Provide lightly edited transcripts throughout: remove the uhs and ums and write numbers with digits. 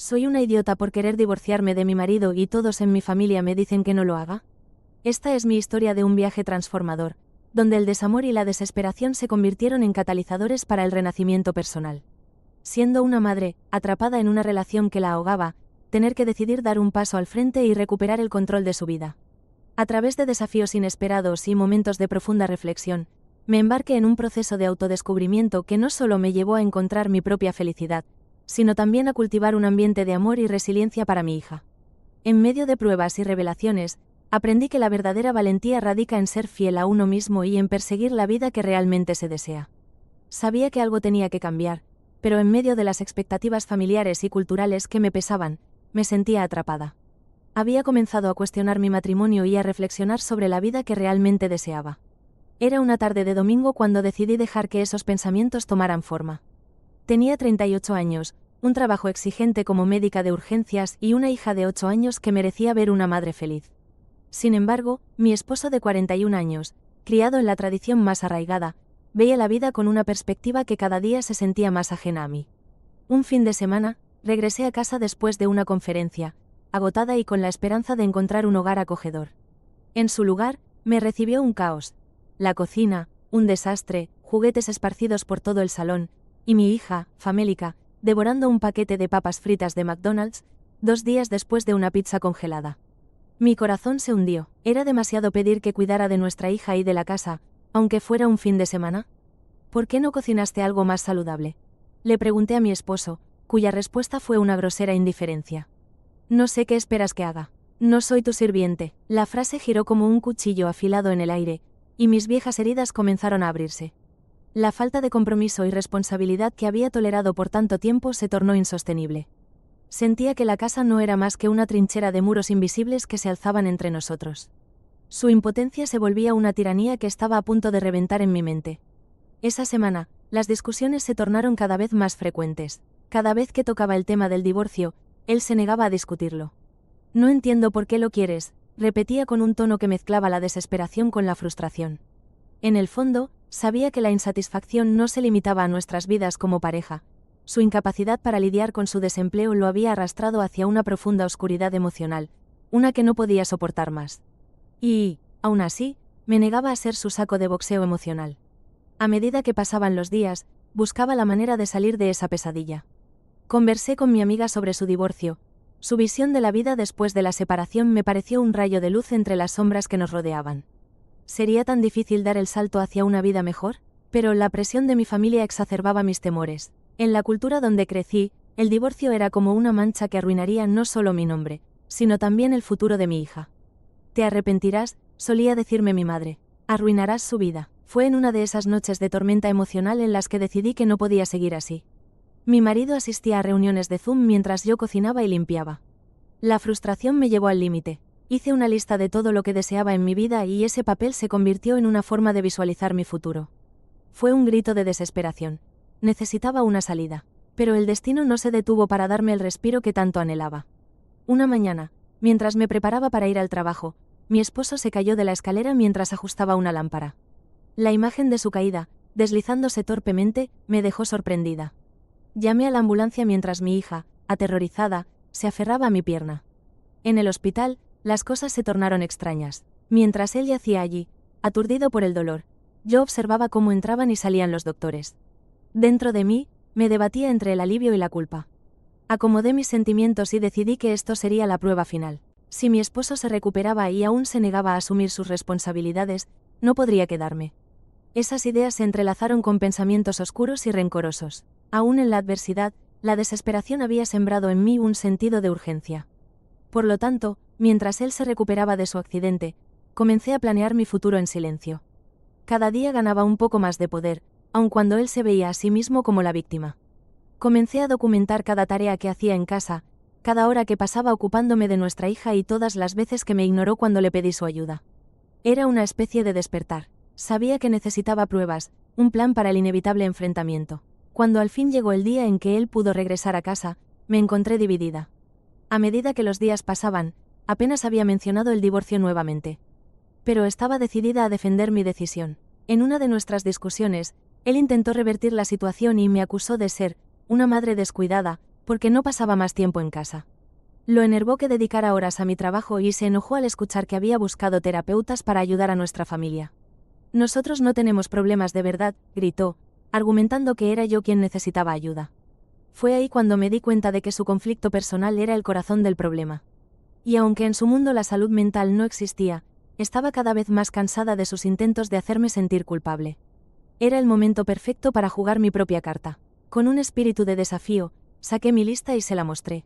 ¿Soy una idiota por querer divorciarme de mi marido y todos en mi familia me dicen que no lo haga? Esta es mi historia de un viaje transformador, donde el desamor y la desesperación se convirtieron en catalizadores para el renacimiento personal. Siendo una madre, atrapada en una relación que la ahogaba, tener que decidir dar un paso al frente y recuperar el control de su vida. A través de desafíos inesperados y momentos de profunda reflexión, me embarqué en un proceso de autodescubrimiento que no solo me llevó a encontrar mi propia felicidad, sino también a cultivar un ambiente de amor y resiliencia para mi hija. En medio de pruebas y revelaciones, aprendí que la verdadera valentía radica en ser fiel a uno mismo y en perseguir la vida que realmente se desea. Sabía que algo tenía que cambiar, pero en medio de las expectativas familiares y culturales que me pesaban, me sentía atrapada. Había comenzado a cuestionar mi matrimonio y a reflexionar sobre la vida que realmente deseaba. Era una tarde de domingo cuando decidí dejar que esos pensamientos tomaran forma. Tenía 38 años, un trabajo exigente como médica de urgencias y una hija de 8 años que merecía ver una madre feliz. Sin embargo, mi esposo de 41 años, criado en la tradición más arraigada, veía la vida con una perspectiva que cada día se sentía más ajena a mí. Un fin de semana, regresé a casa después de una conferencia, agotada y con la esperanza de encontrar un hogar acogedor. En su lugar, me recibió un caos. La cocina, un desastre, juguetes esparcidos por todo el salón, y mi hija, famélica, devorando un paquete de papas fritas de McDonald's, 2 días después de una pizza congelada. Mi corazón se hundió. ¿Era demasiado pedir que cuidara de nuestra hija y de la casa, aunque fuera un fin de semana? ¿Por qué no cocinaste algo más saludable? Le pregunté a mi esposo, cuya respuesta fue una grosera indiferencia. No sé qué esperas que haga. No soy tu sirviente. La frase giró como un cuchillo afilado en el aire, y mis viejas heridas comenzaron a abrirse. La falta de compromiso y responsabilidad que había tolerado por tanto tiempo se tornó insostenible. Sentía que la casa no era más que una trinchera de muros invisibles que se alzaban entre nosotros. Su impotencia se volvía una tiranía que estaba a punto de reventar en mi mente. Esa semana, las discusiones se tornaron cada vez más frecuentes. Cada vez que tocaba el tema del divorcio, él se negaba a discutirlo. No entiendo por qué lo quieres, repetía con un tono que mezclaba la desesperación con la frustración. En el fondo, sabía que la insatisfacción no se limitaba a nuestras vidas como pareja. Su incapacidad para lidiar con su desempleo lo había arrastrado hacia una profunda oscuridad emocional, una que no podía soportar más. Y, aún así, me negaba a ser su saco de boxeo emocional. A medida que pasaban los días, buscaba la manera de salir de esa pesadilla. Conversé con mi amiga sobre su divorcio. Su visión de la vida después de la separación me pareció un rayo de luz entre las sombras que nos rodeaban. ¿Sería tan difícil dar el salto hacia una vida mejor? Pero la presión de mi familia exacerbaba mis temores. En la cultura donde crecí, el divorcio era como una mancha que arruinaría no solo mi nombre, sino también el futuro de mi hija. «Te arrepentirás», solía decirme mi madre. «Arruinarás su vida». Fue en una de esas noches de tormenta emocional en las que decidí que no podía seguir así. Mi marido asistía a reuniones de Zoom mientras yo cocinaba y limpiaba. La frustración me llevó al límite. Hice una lista de todo lo que deseaba en mi vida y ese papel se convirtió en una forma de visualizar mi futuro. Fue un grito de desesperación. Necesitaba una salida. Pero el destino no se detuvo para darme el respiro que tanto anhelaba. Una mañana, mientras me preparaba para ir al trabajo, mi esposo se cayó de la escalera mientras ajustaba una lámpara. La imagen de su caída, deslizándose torpemente, me dejó sorprendida. Llamé a la ambulancia mientras mi hija, aterrorizada, se aferraba a mi pierna. En el hospital, las cosas se tornaron extrañas. Mientras él yacía allí, aturdido por el dolor, yo observaba cómo entraban y salían los doctores. Dentro de mí, me debatía entre el alivio y la culpa. Acomodé mis sentimientos y decidí que esto sería la prueba final. Si mi esposo se recuperaba y aún se negaba a asumir sus responsabilidades, no podría quedarme. Esas ideas se entrelazaron con pensamientos oscuros y rencorosos. Aún en la adversidad, la desesperación había sembrado en mí un sentido de urgencia. Por lo tanto, mientras él se recuperaba de su accidente, comencé a planear mi futuro en silencio. Cada día ganaba un poco más de poder, aun cuando él se veía a sí mismo como la víctima. Comencé a documentar cada tarea que hacía en casa, cada hora que pasaba ocupándome de nuestra hija y todas las veces que me ignoró cuando le pedí su ayuda. Era una especie de despertar. Sabía que necesitaba pruebas, un plan para el inevitable enfrentamiento. Cuando al fin llegó el día en que él pudo regresar a casa, me encontré dividida. A medida que los días pasaban, apenas había mencionado el divorcio nuevamente. Pero estaba decidida a defender mi decisión. En una de nuestras discusiones, él intentó revertir la situación y me acusó de ser una madre descuidada, porque no pasaba más tiempo en casa. Lo enervó que dedicara horas a mi trabajo y se enojó al escuchar que había buscado terapeutas para ayudar a nuestra familia. Nosotros no tenemos problemas de verdad, gritó, argumentando que era yo quien necesitaba ayuda. Fue ahí cuando me di cuenta de que su conflicto personal era el corazón del problema. Y aunque en su mundo la salud mental no existía, estaba cada vez más cansada de sus intentos de hacerme sentir culpable. Era el momento perfecto para jugar mi propia carta. Con un espíritu de desafío, saqué mi lista y se la mostré.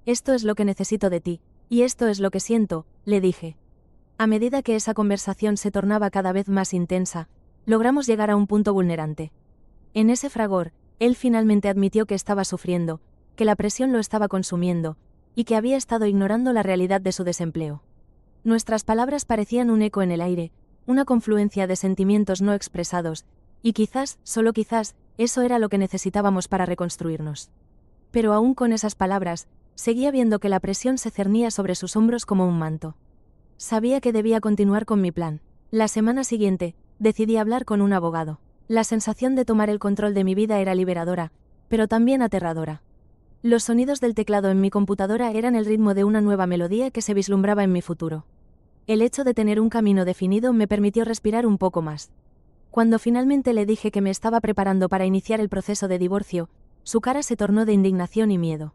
Esto es lo que necesito de ti, y esto es lo que siento, le dije. A medida que esa conversación se tornaba cada vez más intensa, logramos llegar a un punto vulnerante. En ese fragor, él finalmente admitió que estaba sufriendo, que la presión lo estaba consumiendo, y que había estado ignorando la realidad de su desempleo. Nuestras palabras parecían un eco en el aire, una confluencia de sentimientos no expresados, y quizás, solo quizás, eso era lo que necesitábamos para reconstruirnos. Pero aún con esas palabras, seguía viendo que la presión se cernía sobre sus hombros como un manto. Sabía que debía continuar con mi plan. La semana siguiente, decidí hablar con un abogado. La sensación de tomar el control de mi vida era liberadora, pero también aterradora. Los sonidos del teclado en mi computadora eran el ritmo de una nueva melodía que se vislumbraba en mi futuro. El hecho de tener un camino definido me permitió respirar un poco más. Cuando finalmente le dije que me estaba preparando para iniciar el proceso de divorcio, su cara se tornó de indignación y miedo.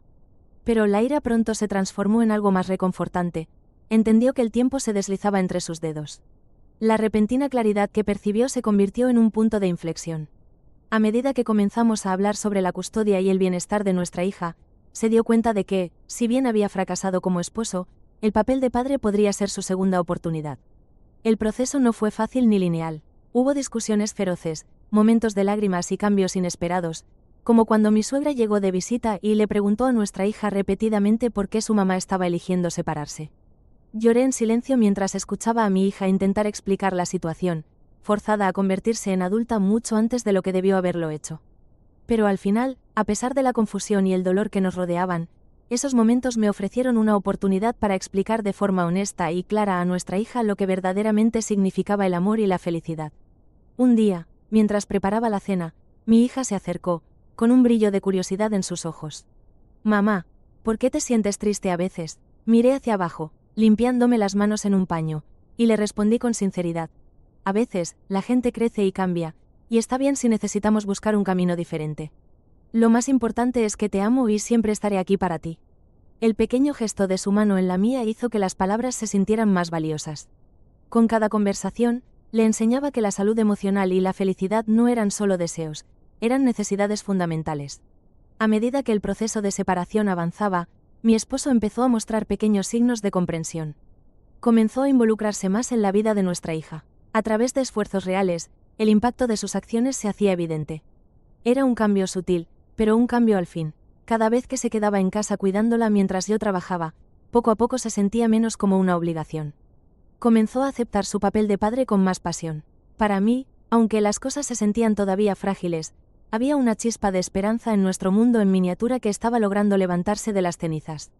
Pero la ira pronto se transformó en algo más reconfortante. Entendió que el tiempo se deslizaba entre sus dedos. La repentina claridad que percibió se convirtió en un punto de inflexión. A medida que comenzamos a hablar sobre la custodia y el bienestar de nuestra hija, se dio cuenta de que, si bien había fracasado como esposo, el papel de padre podría ser su segunda oportunidad. El proceso no fue fácil ni lineal. Hubo discusiones feroces, momentos de lágrimas y cambios inesperados, como cuando mi suegra llegó de visita y le preguntó a nuestra hija repetidamente por qué su mamá estaba eligiendo separarse. Lloré en silencio mientras escuchaba a mi hija intentar explicar la situación, forzada a convertirse en adulta mucho antes de lo que debió haberlo hecho. Pero al final, a pesar de la confusión y el dolor que nos rodeaban, esos momentos me ofrecieron una oportunidad para explicar de forma honesta y clara a nuestra hija lo que verdaderamente significaba el amor y la felicidad. Un día, mientras preparaba la cena, mi hija se acercó, con un brillo de curiosidad en sus ojos. «Mamá, ¿por qué te sientes triste a veces?». Miré hacia abajo, limpiándome las manos en un paño, y le respondí con sinceridad. «A veces, la gente crece y cambia, y está bien si necesitamos buscar un camino diferente. Lo más importante es que te amo y siempre estaré aquí para ti». El pequeño gesto de su mano en la mía hizo que las palabras se sintieran más valiosas. Con cada conversación, le enseñaba que la salud emocional y la felicidad no eran solo deseos, eran necesidades fundamentales. A medida que el proceso de separación avanzaba, mi esposo empezó a mostrar pequeños signos de comprensión. Comenzó a involucrarse más en la vida de nuestra hija. A través de esfuerzos reales, el impacto de sus acciones se hacía evidente. Era un cambio sutil, pero un cambio al fin. Cada vez que se quedaba en casa cuidándola mientras yo trabajaba, poco a poco se sentía menos como una obligación. Comenzó a aceptar su papel de padre con más pasión. Para mí, aunque las cosas se sentían todavía frágiles, había una chispa de esperanza en nuestro mundo en miniatura que estaba logrando levantarse de las cenizas.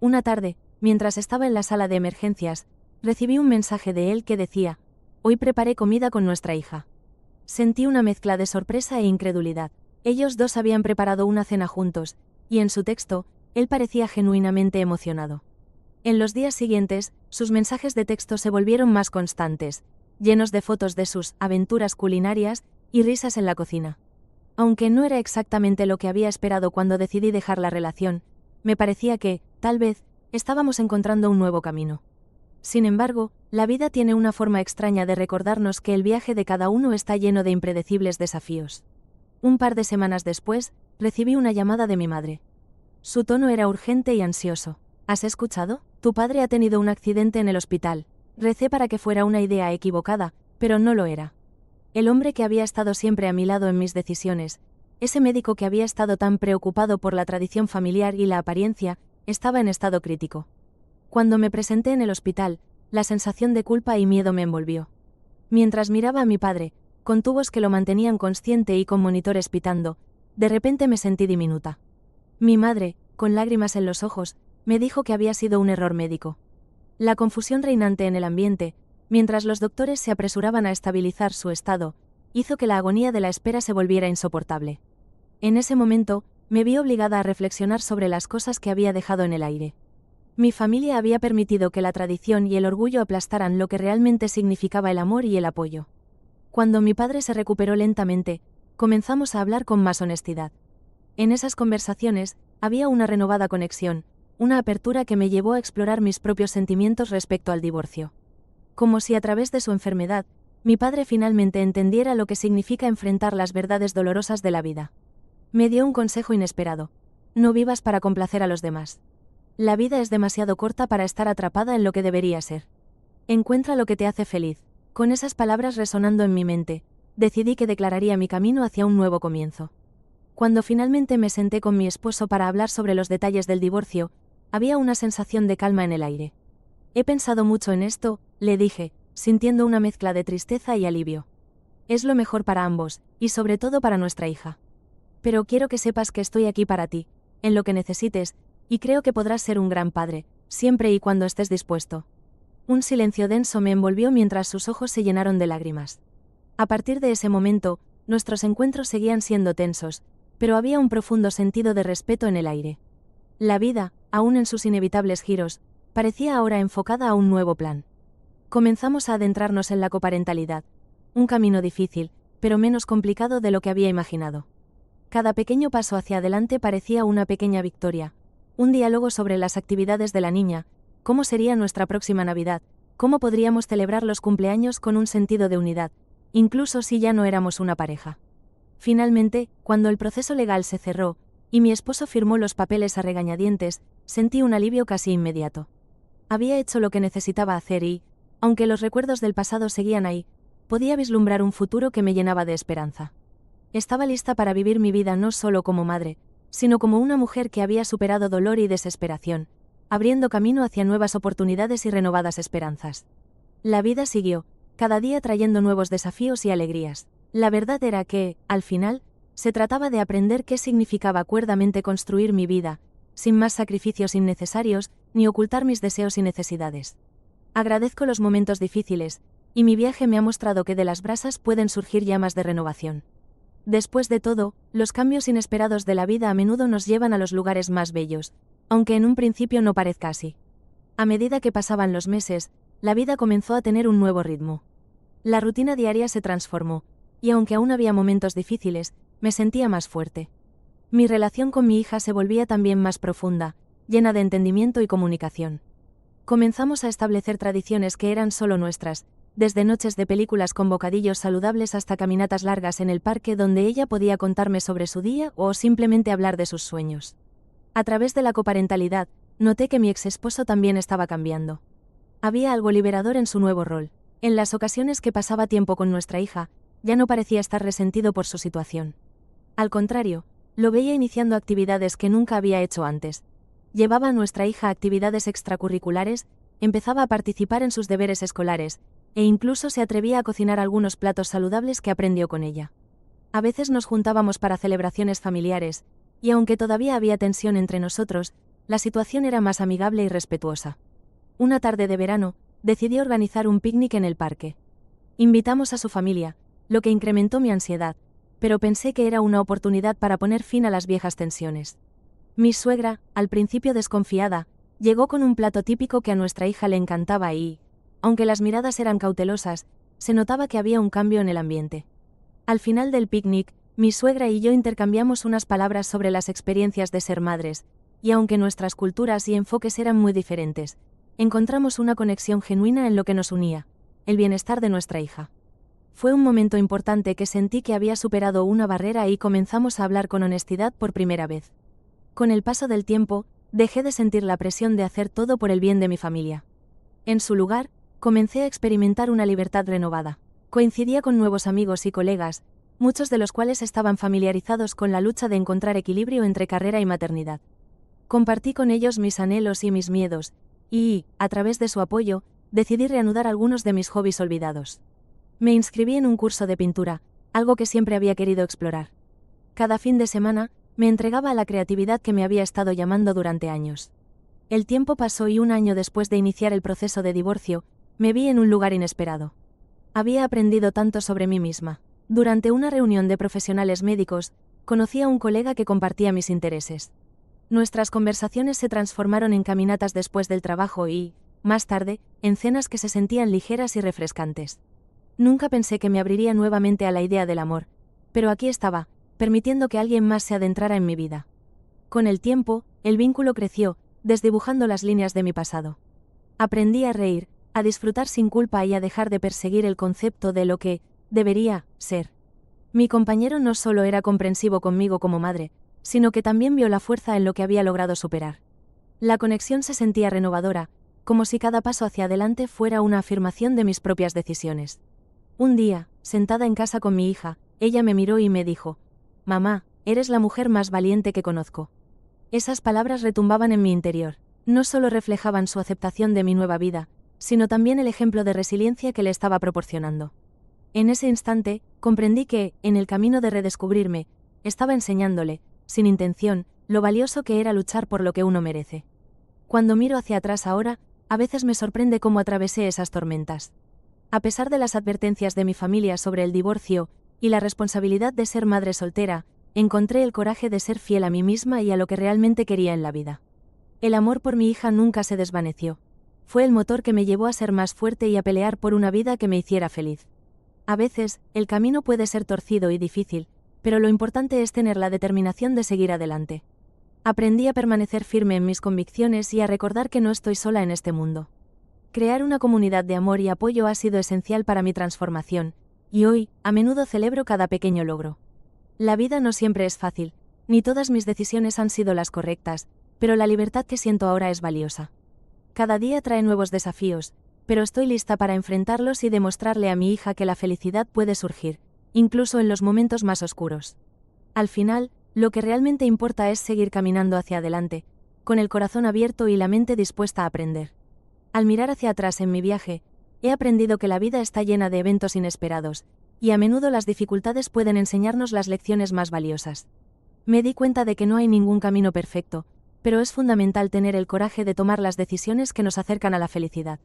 Una tarde, mientras estaba en la sala de emergencias, recibí un mensaje de él que decía: «Hoy preparé comida con nuestra hija». Sentí una mezcla de sorpresa e incredulidad. Ellos dos habían preparado una cena juntos, y en su texto, él parecía genuinamente emocionado. En los días siguientes, sus mensajes de texto se volvieron más constantes, llenos de fotos de sus aventuras culinarias y risas en la cocina. Aunque no era exactamente lo que había esperado cuando decidí dejar la relación, me parecía que, tal vez, estábamos encontrando un nuevo camino. Sin embargo, la vida tiene una forma extraña de recordarnos que el viaje de cada uno está lleno de impredecibles desafíos. Un par de semanas después, recibí una llamada de mi madre. Su tono era urgente y ansioso. «¿Has escuchado? Tu padre ha tenido un accidente en el hospital». Recé para que fuera una idea equivocada, pero no lo era. El hombre que había estado siempre a mi lado en mis decisiones, ese médico que había estado tan preocupado por la tradición familiar y la apariencia, estaba en estado crítico. Cuando me presenté en el hospital, la sensación de culpa y miedo me envolvió. Mientras miraba a mi padre, con tubos que lo mantenían consciente y con monitores pitando, de repente me sentí diminuta. Mi madre, con lágrimas en los ojos, me dijo que había sido un error médico. La confusión reinante en el ambiente, mientras los doctores se apresuraban a estabilizar su estado, hizo que la agonía de la espera se volviera insoportable. En ese momento, me vi obligada a reflexionar sobre las cosas que había dejado en el aire. Mi familia había permitido que la tradición y el orgullo aplastaran lo que realmente significaba el amor y el apoyo. Cuando mi padre se recuperó lentamente, comenzamos a hablar con más honestidad. En esas conversaciones, había una renovada conexión, una apertura que me llevó a explorar mis propios sentimientos respecto al divorcio. Como si a través de su enfermedad, mi padre finalmente entendiera lo que significa enfrentar las verdades dolorosas de la vida. Me dio un consejo inesperado: no vivas para complacer a los demás. La vida es demasiado corta para estar atrapada en lo que debería ser. Encuentra lo que te hace feliz. Con esas palabras resonando en mi mente, decidí que declararía mi camino hacia un nuevo comienzo. Cuando finalmente me senté con mi esposo para hablar sobre los detalles del divorcio, había una sensación de calma en el aire. He pensado mucho en esto, le dije, sintiendo una mezcla de tristeza y alivio. Es lo mejor para ambos, y sobre todo para nuestra hija. Pero quiero que sepas que estoy aquí para ti, en lo que necesites, y creo que podrás ser un gran padre, siempre y cuando estés dispuesto. Un silencio denso me envolvió mientras sus ojos se llenaron de lágrimas. A partir de ese momento, nuestros encuentros seguían siendo tensos, pero había un profundo sentido de respeto en el aire. La vida, aún en sus inevitables giros, parecía ahora enfocada a un nuevo plan. Comenzamos a adentrarnos en la coparentalidad, un camino difícil, pero menos complicado de lo que había imaginado. Cada pequeño paso hacia adelante parecía una pequeña victoria. Un diálogo sobre las actividades de la niña, cómo sería nuestra próxima Navidad, cómo podríamos celebrar los cumpleaños con un sentido de unidad, incluso si ya no éramos una pareja. Finalmente, cuando el proceso legal se cerró, y mi esposo firmó los papeles a regañadientes, sentí un alivio casi inmediato. Había hecho lo que necesitaba hacer y, aunque los recuerdos del pasado seguían ahí, podía vislumbrar un futuro que me llenaba de esperanza. Estaba lista para vivir mi vida no solo como madre, sino como una mujer que había superado dolor y desesperación, abriendo camino hacia nuevas oportunidades y renovadas esperanzas. La vida siguió, cada día trayendo nuevos desafíos y alegrías. La verdad era que, al final, se trataba de aprender qué significaba cuerdamente construir mi vida, sin más sacrificios innecesarios, ni ocultar mis deseos y necesidades. Agradezco los momentos difíciles, y mi viaje me ha mostrado que de las brasas pueden surgir llamas de renovación. Después de todo, los cambios inesperados de la vida a menudo nos llevan a los lugares más bellos, aunque en un principio no parezca así. A medida que pasaban los meses, la vida comenzó a tener un nuevo ritmo. La rutina diaria se transformó, y aunque aún había momentos difíciles, me sentía más fuerte. Mi relación con mi hija se volvía también más profunda, llena de entendimiento y comunicación. Comenzamos a establecer tradiciones que eran solo nuestras, desde noches de películas con bocadillos saludables hasta caminatas largas en el parque donde ella podía contarme sobre su día o simplemente hablar de sus sueños. A través de la coparentalidad, noté que mi exesposo también estaba cambiando. Había algo liberador en su nuevo rol. En las ocasiones que pasaba tiempo con nuestra hija, ya no parecía estar resentido por su situación. Al contrario, lo veía iniciando actividades que nunca había hecho antes. Llevaba a nuestra hija a actividades extracurriculares, empezaba a participar en sus deberes escolares, e incluso se atrevía a cocinar algunos platos saludables que aprendió con ella. A veces nos juntábamos para celebraciones familiares, y aunque todavía había tensión entre nosotros, la situación era más amigable y respetuosa. Una tarde de verano, decidí organizar un picnic en el parque. Invitamos a su familia, lo que incrementó mi ansiedad, pero pensé que era una oportunidad para poner fin a las viejas tensiones. Mi suegra, al principio desconfiada, llegó con un plato típico que a nuestra hija le encantaba y, aunque las miradas eran cautelosas, se notaba que había un cambio en el ambiente. Al final del picnic, mi suegra y yo intercambiamos unas palabras sobre las experiencias de ser madres, y aunque nuestras culturas y enfoques eran muy diferentes, encontramos una conexión genuina en lo que nos unía: el bienestar de nuestra hija. Fue un momento importante que sentí que había superado una barrera y comenzamos a hablar con honestidad por primera vez. Con el paso del tiempo, dejé de sentir la presión de hacer todo por el bien de mi familia. En su lugar, comencé a experimentar una libertad renovada. Coincidía con nuevos amigos y colegas, muchos de los cuales estaban familiarizados con la lucha de encontrar equilibrio entre carrera y maternidad. Compartí con ellos mis anhelos y mis miedos, y, a través de su apoyo, decidí reanudar algunos de mis hobbies olvidados. Me inscribí en un curso de pintura, algo que siempre había querido explorar. Cada fin de semana, me entregaba a la creatividad que me había estado llamando durante años. El tiempo pasó y un año después de iniciar el proceso de divorcio, me vi en un lugar inesperado. Había aprendido tanto sobre mí misma. Durante una reunión de profesionales médicos, conocí a un colega que compartía mis intereses. Nuestras conversaciones se transformaron en caminatas después del trabajo y, más tarde, en cenas que se sentían ligeras y refrescantes. Nunca pensé que me abriría nuevamente a la idea del amor, pero aquí estaba, permitiendo que alguien más se adentrara en mi vida. Con el tiempo, el vínculo creció, desdibujando las líneas de mi pasado. Aprendí a reír, a disfrutar sin culpa y a dejar de perseguir el concepto de lo que debería ser. Mi compañero no solo era comprensivo conmigo como madre, sino que también vio la fuerza en lo que había logrado superar. La conexión se sentía renovadora, como si cada paso hacia adelante fuera una afirmación de mis propias decisiones. Un día, sentada en casa con mi hija, ella me miró y me dijo: «Mamá, eres la mujer más valiente que conozco». Esas palabras retumbaban en mi interior. No solo reflejaban su aceptación de mi nueva vida, sino también el ejemplo de resiliencia que le estaba proporcionando. En ese instante, comprendí que, en el camino de redescubrirme, estaba enseñándole, sin intención, lo valioso que era luchar por lo que uno merece. Cuando miro hacia atrás ahora, a veces me sorprende cómo atravesé esas tormentas. A pesar de las advertencias de mi familia sobre el divorcio y la responsabilidad de ser madre soltera, encontré el coraje de ser fiel a mí misma y a lo que realmente quería en la vida. El amor por mi hija nunca se desvaneció. Fue el motor que me llevó a ser más fuerte y a pelear por una vida que me hiciera feliz. A veces, el camino puede ser torcido y difícil, pero lo importante es tener la determinación de seguir adelante. Aprendí a permanecer firme en mis convicciones y a recordar que no estoy sola en este mundo. Crear una comunidad de amor y apoyo ha sido esencial para mi transformación, y hoy, a menudo celebro cada pequeño logro. La vida no siempre es fácil, ni todas mis decisiones han sido las correctas, pero la libertad que siento ahora es valiosa. Cada día trae nuevos desafíos, pero estoy lista para enfrentarlos y demostrarle a mi hija que la felicidad puede surgir, incluso en los momentos más oscuros. Al final, lo que realmente importa es seguir caminando hacia adelante, con el corazón abierto y la mente dispuesta a aprender. Al mirar hacia atrás en mi viaje, he aprendido que la vida está llena de eventos inesperados, y a menudo las dificultades pueden enseñarnos las lecciones más valiosas. Me di cuenta de que no hay ningún camino perfecto, pero es fundamental tener el coraje de tomar las decisiones que nos acercan a la felicidad.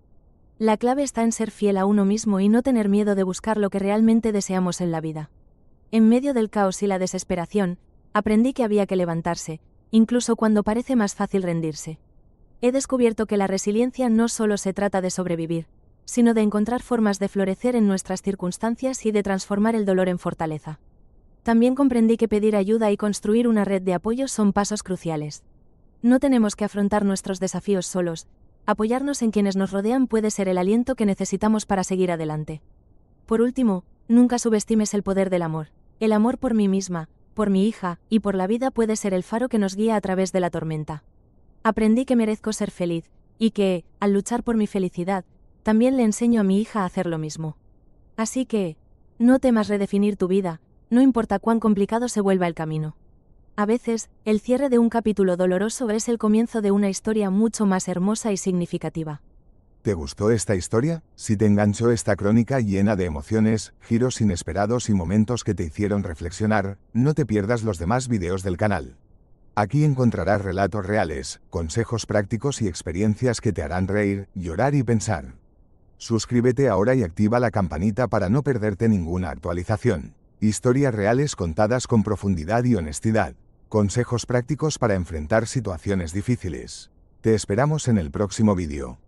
La clave está en ser fiel a uno mismo y no tener miedo de buscar lo que realmente deseamos en la vida. En medio del caos y la desesperación, aprendí que había que levantarse, incluso cuando parece más fácil rendirse. He descubierto que la resiliencia no solo se trata de sobrevivir, sino de encontrar formas de florecer en nuestras circunstancias y de transformar el dolor en fortaleza. También comprendí que pedir ayuda y construir una red de apoyo son pasos cruciales. No tenemos que afrontar nuestros desafíos solos. Apoyarnos en quienes nos rodean puede ser el aliento que necesitamos para seguir adelante. Por último, nunca subestimes el poder del amor. El amor por mí misma, por mi hija y por la vida puede ser el faro que nos guía a través de la tormenta. Aprendí que merezco ser feliz, y que, al luchar por mi felicidad, también le enseño a mi hija a hacer lo mismo. Así que, no temas redefinir tu vida, no importa cuán complicado se vuelva el camino. A veces, el cierre de un capítulo doloroso es el comienzo de una historia mucho más hermosa y significativa. ¿Te gustó esta historia? Si te enganchó esta crónica llena de emociones, giros inesperados y momentos que te hicieron reflexionar, no te pierdas los demás videos del canal. Aquí encontrarás relatos reales, consejos prácticos y experiencias que te harán reír, llorar y pensar. Suscríbete ahora y activa la campanita para no perderte ninguna actualización. Historias reales contadas con profundidad y honestidad. Consejos prácticos para enfrentar situaciones difíciles. Te esperamos en el próximo vídeo.